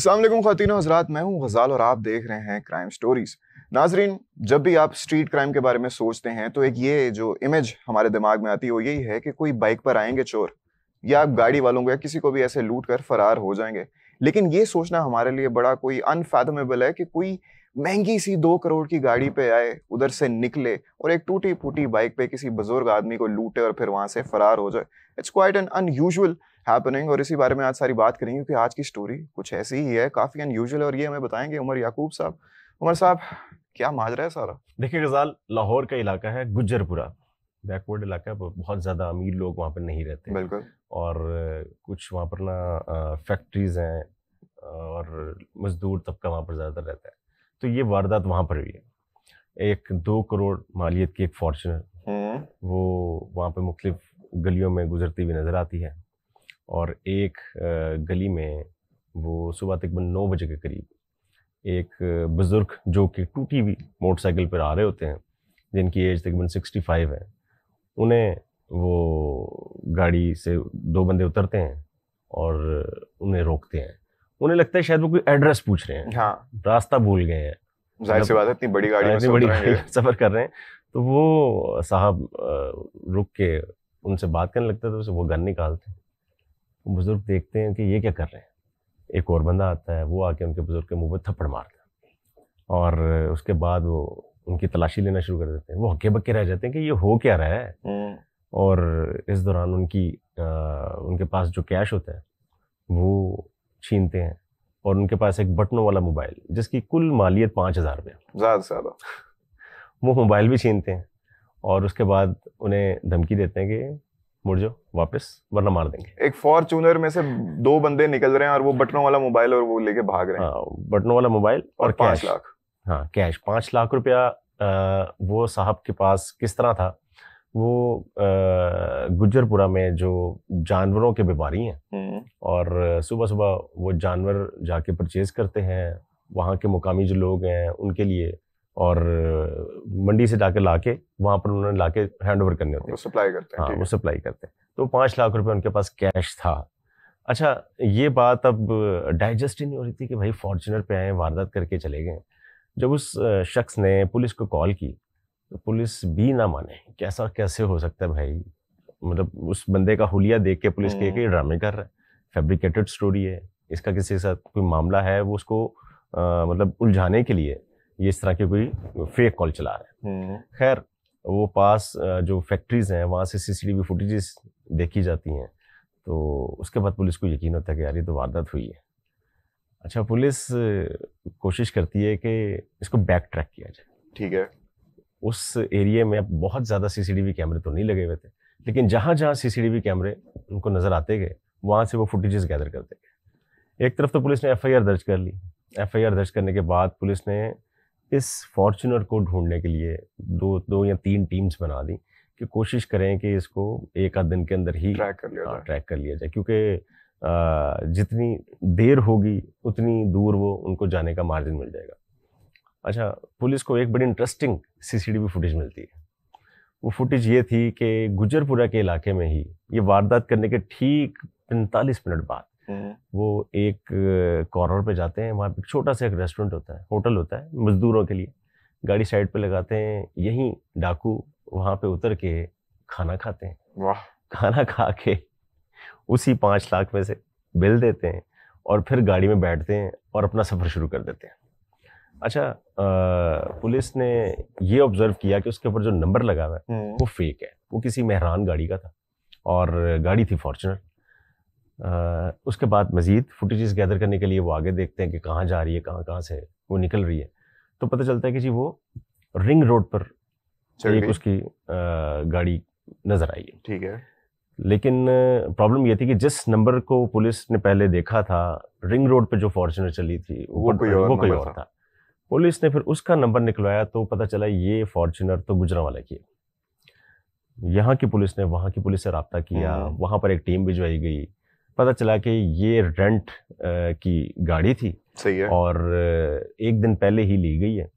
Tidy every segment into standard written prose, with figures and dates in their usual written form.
अस्सलाम वालेकुम ख़वातीन और हज़रात, मैं हूं गज़ाल और आप देख रहे हैं क्राइम स्टोरीज। नाजरीन, जब भी आप स्ट्रीट क्राइम के बारे में सोचते हैं तो एक ये जो इमेज हमारे दिमाग में आती है वो यही है कि कोई बाइक पर आएंगे चोर या गाड़ी वालों को या किसी को भी ऐसे लूट कर फरार हो जाएंगे। लेकिन ये सोचना हमारे लिए बड़ा कोई अनफैथमेबल है कि कोई महंगी सी 2 करोड़ की गाड़ी पे आए, उधर से निकले और एक टूटी फूटी बाइक पे किसी बुजुर्ग आदमी को लूटे और फिर वहां से फरार हो जाए। It's quite an unusual happening और इसी बारे में आज सारी बात करेंगे क्योंकि आज की स्टोरी कुछ ऐसी ही है, काफी अनयूजुअल है और ये हमें बताएंगे उमर याकूब साहब। उमर साहब, क्या माजरा है सारा? देखिए गजाल, लाहौर का इलाका है गुज्जरपुरा, बैकवर्ड इलाका है, बहुत ज़्यादा अमीर लोग वहाँ पर नहीं रहते बिल्कुल। और कुछ वहाँ पर ना फैक्ट्रीज हैं और मजदूर तबका वहाँ पर ज़्यादातर रहता है। तो ये वारदात वहाँ पर हुई है। एक 2 करोड़ मालियत की एक फॉर्च्यूनर वो वहाँ पर मुख्तलिफ गलियों में गुजरती हुई नज़र आती है और एक गली में वो सुबह तकरीबन 9 बजे के करीब एक बुज़ुर्ग जो कि टूटी हुई मोटरसाइकिल पर आ रहे होते हैं, जिनकी एज तकरीबन 65 है, उन्हें वो गाड़ी से 2 बंदे उतरते हैं और उन्हें रोकते हैं। उन्हें लगता है शायद वो कोई एड्रेस पूछ रहे हैं, हाँ, रास्ता भूल गए हैं। जाहिर सी बात है, इतनी बड़ी गाड़ी में इतनी बड़ी उतरेंगे। सफ़र कर रहे हैं। तो वो साहब रुक के उनसे बात करने लगते हैं, तो वो गन निकालते हैं। बुज़ुर्ग देखते हैं कि ये क्या कर रहे हैं। एक और बंदा आता है, वो आके उनके बुज़ुर्ग के मुंह पे थप्पड़ मारता है और उसके बाद वो उनकी तलाशी लेना शुरू कर देते हैं। वो हक्के बक्के रह जाते हैं कि ये हो क्या रहा है। और इस दौरान उनके पास जो कैश होता है वो छीनते हैं और उनके पास एक बटनों वाला मोबाइल जिसकी कुल मालियत 5,000 रुपये, ज़्यादा से ज़्यादा, वो मोबाइल भी छीनते हैं और उसके बाद उन्हें धमकी देते हैं कि मुड़ जाओ वापस वरना मार देंगे। एक फॉर्च्यूनर में से 2 बंदे निकल रहे हैं और वो बटनों वाला मोबाइल और वो लेके भाग रहे हैं। हाँ, बटनों वाला मोबाइल और 5 कैश। लाख। हाँ, कैश 5 लाख रुपया वो साहब के पास किस तरह था। वो गुज्जरपुरा में जो जानवरों के व्यापारी हैं और सुबह सुबह वो जानवर जाके परचेज करते हैं वहाँ के मुकामी जो लोग हैं उनके लिए, और मंडी से जाके लाके वहाँ पर उन्होंने लाके हैंड ओवर करने होते हैं, सप्लाई करते हैं। हाँ, वो सप्लाई करते हैं। तो 5 लाख रुपए उनके पास कैश था। अच्छा, ये बात अब डाइजेस्ट ही नहीं हो रही थी कि भाई फॉर्च्यूनर पे आए, वारदात करके चले गए। जब उस शख्स ने पुलिस को कॉल की तो पुलिस भी ना माने। कैसा कैसे हो सकता है भाई, मतलब उस बंदे का हुलिया देख के पुलिस के ड्रामे कर रहा है, फैब्रिकेटेड स्टोरी है, इसका किसी के साथ कोई मामला है, वो उसको मतलब उलझाने के लिए ये इस तरह की कोई फेक कॉल चला रहा है। खैर, वो पास जो फैक्ट्रीज हैं वहाँ से CCTV फुटेजेस देखी जाती हैं, तो उसके बाद पुलिस को यकीन होता है कि यार ये तो वारदात हुई है। अच्छा, पुलिस कोशिश करती है कि इसको बैक ट्रैक किया जाए। ठीक है। उस एरिया में अब बहुत ज़्यादा CCTV कैमरे तो नहीं लगे हुए थे, लेकिन जहाँ जहाँ CCTV कैमरे उनको नज़र आते गए वहाँ से वो फुटेजेस गैदर करते गए। एक तरफ तो पुलिस ने FIR दर्ज कर ली। FIR दर्ज करने के बाद पुलिस ने इस फॉर्च्यूनर को ढूंढने के लिए दो या 3 टीम्स बना दी कि कोशिश करें कि इसको एक आध दिन के अंदर ही ट्रैक कर लिया जाए, क्योंकि जितनी देर होगी उतनी दूर वो उनको जाने का मार्जिन मिल जाएगा। अच्छा, पुलिस को एक बड़ी इंटरेस्टिंग CCTV फुटेज मिलती है। वो फुटेज ये थी कि गुज्जरपुरा के इलाके में ही ये वारदात करने के ठीक 45 मिनट बाद वो एक कॉर्नर पे जाते हैं। वहाँ पे छोटा सा एक रेस्टोरेंट होता है, होटल होता है मजदूरों के लिए। गाड़ी साइड पे लगाते हैं, यहीं डाकू वहाँ पे उतर के खाना खाते हैं। वाह। खाना खा के उसी 5 लाख में से बिल देते हैं और फिर गाड़ी में बैठते हैं और अपना सफ़र शुरू कर देते हैं। अच्छा, पुलिस ने ये ऑब्जर्व किया कि उसके ऊपर जो नंबर लगा हुआ है वो फेक है, वो किसी मेहरान गाड़ी का था और गाड़ी थी फॉर्च्यूनर। उसके बाद मज़ीद फुटेजेस गैदर करने के लिए वो आगे देखते हैं कि कहाँ जा रही है, कहाँ से वो निकल रही है। तो पता चलता है कि जी वो रिंग रोड पर एक उसकी गाड़ी नज़र आई है। ठीक है। लेकिन प्रॉब्लम ये थी कि जिस नंबर को पुलिस ने पहले देखा था, रिंग रोड पे जो फॉर्च्यूनर चली थी वो कोई और था। पुलिस ने फिर उसका नंबर निकलवाया तो पता चला ये फॉर्च्यूनर तो गुजरांवाला की है। यहाँ की पुलिस ने वहाँ की पुलिस से रब्ता किया, वहाँ पर एक टीम भिजवाई गई। पता चला कि ये रेंट की गाड़ी थी। सही है। और 1 दिन पहले ही ली गई है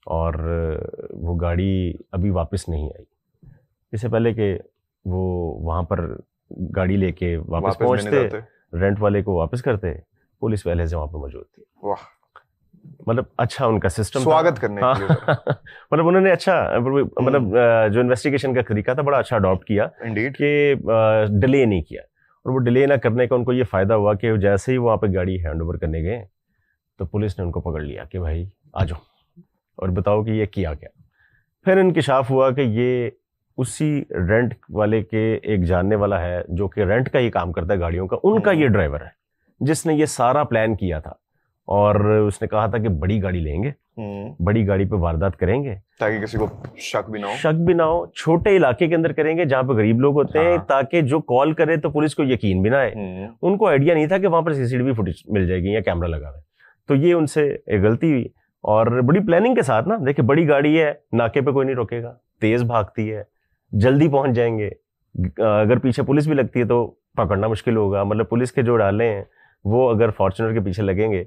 और वो गाड़ी अभी वापस नहीं आई। इससे पहले कि वो वहाँ पर गाड़ी लेके वापस पहुँचते, रेंट वाले को वापस करते, पुलिस पहले से वहां पर मौजूद थी। वाह, मतलब अच्छा उनका सिस्टम स्वागत करने के लिए। मतलब उन्होंने अच्छा, मतलब जो इन्वेस्टिगेशन का तरीका था बड़ा अच्छा अडॉप्ट किया, इंडीड, कि डिले नहीं किया। और वो डिले ना करने का उनको ये फायदा हुआ कि जैसे ही वहां पे गाड़ी हैंड ओवर करने गए तो पुलिस ने उनको पकड़ लिया कि भाई आ जाओ और बताओ कि ये किया क्या। फिर इंकशाफ हुआ कि ये उसी रेंट वाले के एक जानने वाला है जो कि रेंट का ही काम करता है गाड़ियों का, उनका ये ड्राइवर है जिसने ये सारा प्लान किया था। और उसने कहा था कि बड़ी गाड़ी लेंगे, बड़ी गाड़ी पे वारदात करेंगे ताकि किसी को शक भी ना हो, छोटे इलाके के अंदर करेंगे जहां पे गरीब लोग होते हैं, ताकि जो कॉल करे तो पुलिस को यकीन भी ना आए। उनको आइडिया नहीं था कि वहां पर सीसीटीवी फुटेज मिल जाएगी या कैमरा लगा हुआ है। तो ये उनसे एक गलती हुई। और बड़ी प्लानिंग के साथ ना, देखिए बड़ी गाड़ी है, नाके पे कोई नहीं रोकेगा, तेज भागती है, जल्दी पहुंच जाएंगे। अगर पीछे पुलिस भी लगती है तो पकड़ना मुश्किल होगा। मतलब पुलिस के जो डाले हैं वो अगर फॉर्च्यूनर के पीछे लगेंगे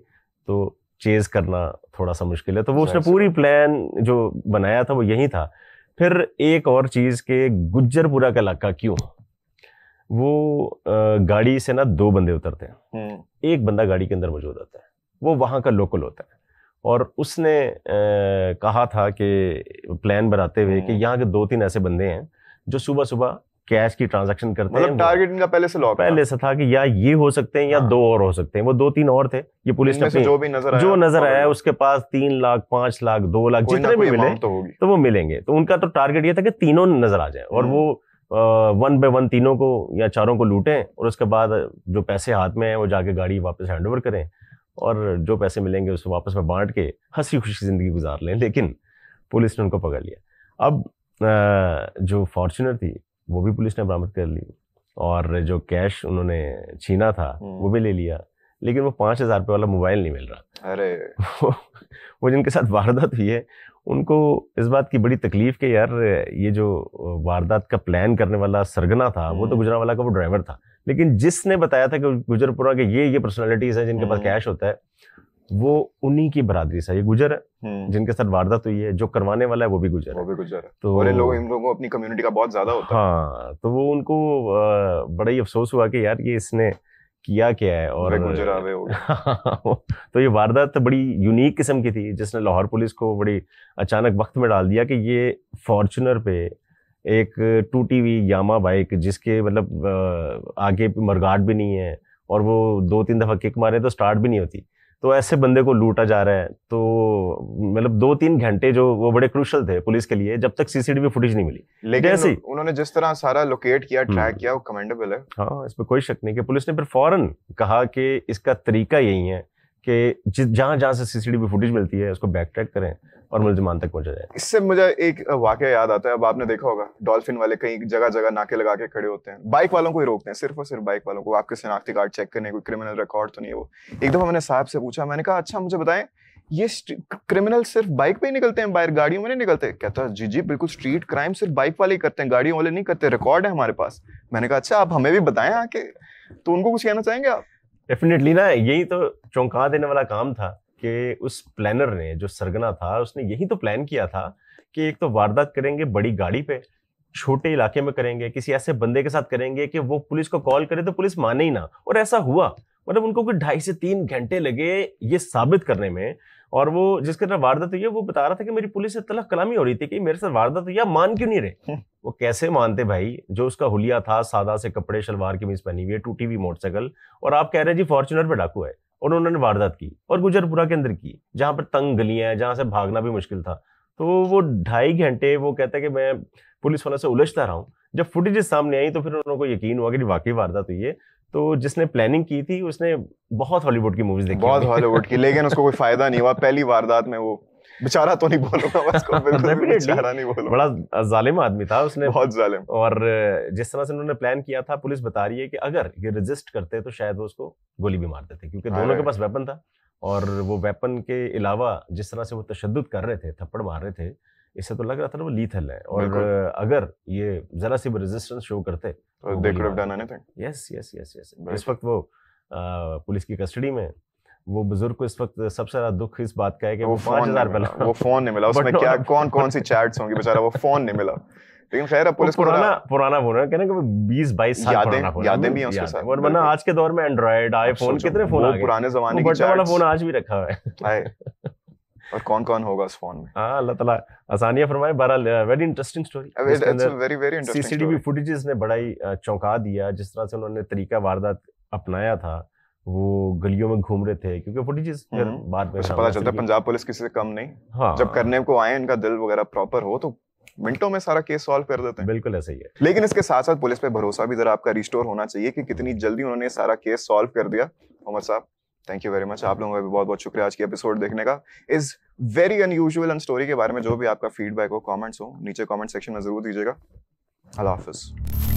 तो चेज करना थोड़ा सा मुश्किल है। तो वो उसने पूरी प्लान जो बनाया था वो यही था। फिर एक और चीज के गुज्जरपुरा का इलाका क्यों, वो गाड़ी से ना 2 बंदे उतरते हैं, एक बंदा गाड़ी के अंदर मौजूद होता है, वो वहां का लोकल होता है। और उसने कहा था कि प्लान बनाते हुए कि यहाँ के 2-3 ऐसे बंदे हैं जो सुबह सुबह कैश की ट्रांजैक्शन करते हैं। मतलब टारगेट इनका पहले से था कि या ये हो सकते हैं या 2 और हो सकते हैं। वो 2-3 और थे। ये पुलिस ने जो नजर आया उसके पास 3 लाख 5 लाख 2 लाख जितने भी मिले तो वो मिलेंगे। तो उनका तो टारगेट ये था कि तीनों नजर आ जाए और वो 1 बाय 1 तीनों को या चारों को लूटें और उसके बाद जो पैसे हाथ में है वो जाके गाड़ी वापस हैंड ओवर करें और जो पैसे मिलेंगे उसको वापस में बांट के हंसी खुशी जिंदगी गुजार लें। लेकिन पुलिस ने उनको पकड़ लिया। अब जो फॉर्च्यूनर थी वो भी पुलिस ने बरामद कर ली और जो कैश उन्होंने छीना था वो भी ले लिया, लेकिन वो 5,000 रुपये वाला मोबाइल नहीं मिल रहा। अरे वो जिनके साथ वारदात हुई है उनको इस बात की बड़ी तकलीफ कि यार ये जो वारदात का प्लान करने वाला सरगना था वो तो गुजरांवाला का वो ड्राइवर था, लेकिन जिसने बताया था कि गुजरपुरा के ये पर्सनालिटीज हैं जिनके पास कैश होता है वो उन्हीं की बरादरी से, ये गुजर है जिनके साथ वारदात हुई है, जो करवाने वाला है वो भी गुजर है। तो और इन लोगों को अपनी कम्युनिटी का बहुत ज्यादा होता है। हाँ, तो वो उनको बड़ा ही अफसोस हुआ कि यार ये इसने किया क्या है। और गुजरावे हो गए। तो ये वारदात बड़ी यूनिक किस्म की थी जिसने लाहौर पुलिस को बड़ी अचानक वक्त में डाल दिया कि ये फॉर्च्यूनर पे एक टूटी हुई यामा बाइक जिसके मतलब आगे मरगाट भी नहीं है और वो 2-3 दफा किक मारे तो स्टार्ट भी नहीं होती, तो ऐसे बंदे को लूटा जा रहा है। तो मतलब 2-3 घंटे जो वो बड़े क्रूशल थे पुलिस के लिए जब तक सीसीटीवी फुटेज नहीं मिली। लेकिन उन्होंने जिस तरह सारा लोकेट किया, ट्रैक किया, वो कमेंडेबल है। हाँ, इसमें कोई शक नहीं कि पुलिस ने फिर फौरन कहा कि इसका तरीका यही है कि जहां जहां से सीसीटीवी फुटेज मिलती है उसको बैक ट्रैक करें और मुलजिमान तक पहुंचा जाए। इससे मुझे एक वाकया याद आता है। अब आपने देखा होगा डॉल्फिन वाले कई जगह जगह नाके लगा के खड़े होते हैं, बाइक वालों को ही रोकते हैं, सिर्फ और सिर्फ बाइक वालों को, आपके शनाख्ती कार्ड चेक करने, कोई क्रिमिनल रिकॉर्ड तो नहीं है वो। एक दफा मैंने साहब से पूछा, मैंने कहा अच्छा मुझे बताएं ये क्रिमिनल सिर्फ बाइक पे ही निकलते हैं, बाहर गाड़ियों में नहीं निकलते? कहता जी जी बिल्कुल, स्ट्रीट क्राइम सिर्फ बाइक वाले ही करते हैं, गाड़ियों वाले नहीं करते, रिकॉर्ड है हमारे पास। मैंने कहा अच्छा आप हमें भी बताएं आके। तो उनको कुछ कहना चाहेंगे आप? डेफिनेटली ना, यही तो चौंका देने वाला काम था कि उस प्लानर ने, जो सरगना था, उसने यही तो प्लान किया था कि एक तो वारदात करेंगे बड़ी गाड़ी पे, छोटे इलाके में करेंगे, किसी ऐसे बंदे के साथ करेंगे कि वो पुलिस को कॉल करे तो पुलिस माने ही ना। और ऐसा हुआ, मतलब उनको कोई 2.5 से 3 घंटे लगे ये साबित करने में। और वो जिसके तरह वारदात हुई है वो बता रहा था कि मेरी पुलिस से तलब कलामी हो रही थी कि मेरे साथ वारदात हुई, मान क्यों नहीं रहे। वो कैसे मानते भाई, जो उसका हुलिया था, सादा से कपड़े, शलवार कमीज पहनी हुई है, टूटी हुई मोटरसाइकिल, और आप कह रहे हैं जी फॉर्च्यूनर पे डाकू है और उन्होंने वारदात की और गुजरपुरा के अंदर की, जहां पर तंग गलियां हैं, जहां से भागना भी मुश्किल था। तो वो 2.5 घंटे वो कहता है कि मैं पुलिस वालों से उलझता रहा हूँ। जब फुटेजेस सामने आई तो फिर उनको यकीन हुआ कि वाकई वारदात हुई है। तो जिसने प्लानिंग की थी उसने बहुत हॉलीवुड की मूवीज देखी, बहुत हॉलीवुड की, लेकिन उसको कोई फायदा नहीं हुआ। पहली वारदात में वो बेचारा तो नहीं बोलूंगा उसको, बिल्कुल बेचारा नहीं बोलूंगा, बड़ा जालिम आदमी था उसने, बहुत जालिम। और जिस तरह से उन्होंने प्लान किया था, पुलिस बता रही है कि अगर ये रेजिस्ट करते तो शायद वो उसको गोली भी मार देते, क्योंकि दोनों के पास वेपन था। और वो वेपन के अलावा जिस तरह से वो तशद्दुद कर रहे थे, थप्पड़ मार रहे थे, इससे तो लग रहा था वो लीथल है। और अगर ये जरा सी भी रेजिस्टेंस शो करते तो they could have done anything. Yes. इस वक्त वो पुलिस की कस्टडी में। वो बुजुर्ग को इस वक्त सबसे ज्यादा दुख इस बात का है कि वो 5,000 रुपये, वो फोन नहीं मिला उसमें, क्या कौन सी चैट्स होंगी, बेचारा वो फोन नहीं मिला। लेकिन खैर अब पुलिस को पुराना फोन है, कहने कि 20-22 साल पुराना फोन, यादें भी हैं उसके साथ। वरना आज के दौर में एंड्रॉइड, आईफोन, कितने फोन आ गए, पुराने जमाने की बटन वाला फोन आज भी रखा हुआ है। और कौन कौन होगा उस फोन में। हाँ, अल्लाह ताला आसानियां फरमाए। बहरहाल very interesting story, very interesting CCTV footages ने बड़ा ही चौंका दिया, जिस तरह से उन्होंने तरीका वारदात अपनाया था। वो गलियों में घूम रहे थे, क्योंकि फुटेजेस फिर बाद में पता चलता है पंजाब पुलिस किसी से कम नहीं। हाँ, जब करने को आए, इनका दिल वगैरह प्रॉपर हो तो मिनटों में सारा केस सॉल्व कर देते हैं। बिल्कुल ऐसा ही है। लेकिन इसके साथ साथ पुलिस पे भरोसा भी जरा आपका रिस्टोर होना चाहिए कि कितनी जल्दी उन्होंने सारा केस सॉल्व कर दिया। उमर साहब, थैंक यू वेरी मच। आप लोगों का भी बहुत बहुत शुक्रिया आज की एपिसोड देखने का। इस वेरी अनयूजुअल एंड स्टोरी के बारे में जो भी आपका फीडबैक हो, कमेंट्स हो, नीचे कमेंट सेक्शन में जरूर दीजिएगा। अल्लाह हाफिज।